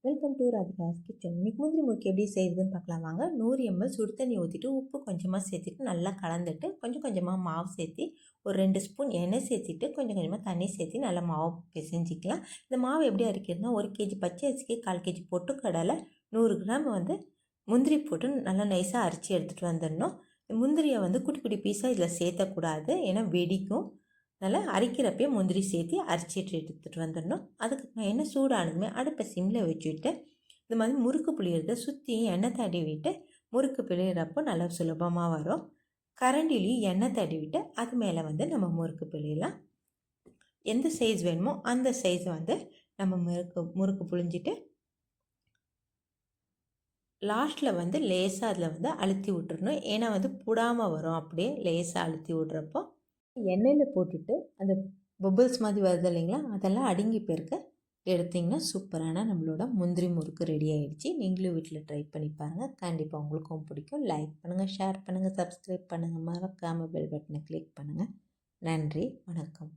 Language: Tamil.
Welcome to Radhika's kitchen. இன்னைக்கு முந்திரி முறுக்கு எப்படி செய்யுதுன்னு பார்க்கலாம் வாங்க. 100 ml சுடு தண்ணி ஊற்றிட்டு உப்பு கொஞ்சமாக சேர்த்துட்டு நல்லா கலந்துட்டு கொஞ்சம் கொஞ்சமாக மாவு சேர்த்து ஒரு 2 ஸ்பூன் எண்ணெய் சேர்த்துட்டு கொஞ்சம் கொஞ்சமாக தண்ணி சேர்த்து நல்லா மாவு பிசைஞ்சிக்கலாம். இந்த மாவு எப்படி அரைக்கிறதுனா 1 kg பச்சை அரிசிக்கு 1/4 kg பொட்டுக்கடலை 100 கிராம் முந்திரி போட்டு நல்லா நைஸாக அரைச்சி எடுத்துகிட்டு வந்துடணும். முந்திரியை குட்டி குட்டி பீஸாக இதில் சேர்த்தக்கூடாது, ஏன்னா வெடிக்கும். நல்லா அரைக்கிறப்பே முந்திரி சேர்த்து அரைச்சிட்டு எடுத்துகிட்டு வந்துடணும். அதுக்கு எண்ணெய் சூடானதுமே அடுப்பை சிம்மில் வச்சுட்டு இந்த மாதிரி முறுக்கு புளியறதை சுற்றி எண்ணெய் தடவிட்டு முறுக்கு பிழியிறப்போ நல்லா சுலபமாக வரும். கரண்டிலையும் எண்ணெய் தடவிட்டு அது மேலே நம்ம முறுக்கு பிழியலாம். எந்த சைஸ் வேணுமோ அந்த சைஸ் நம்ம முறுக்கு புழிஞ்சிட்டு லாஸ்ட்டில் லேசாக அதில் அழுத்தி விட்டுறணும். ஏன்னா புடாமல் வரும். அப்படியே லேசாக அழுத்தி விட்றப்போ எண்ணெயில் போட்டுட்டு அந்த பபிள்ஸ் மாதிரி வருது இல்லைங்களா, அதெல்லாம் அடுங்கி போயிருக்க எடுத்திங்கன்னா சூப்பரான நம்மளோட முந்திரி முறுக்கு ரெடி ஆகிடுச்சு. நீங்களும் வீட்டில் ட்ரை பண்ணி பாருங்கள். கண்டிப்பாக உங்களுக்கும் பிடிக்கும். லைக் பண்ணுங்கள், ஷேர் பண்ணுங்கள், சப்ஸ்கிரைப் பண்ணுங்கள், மறக்காமல் பெல் பட்டனை கிளிக் பண்ணுங்கள். நன்றி, வணக்கம்.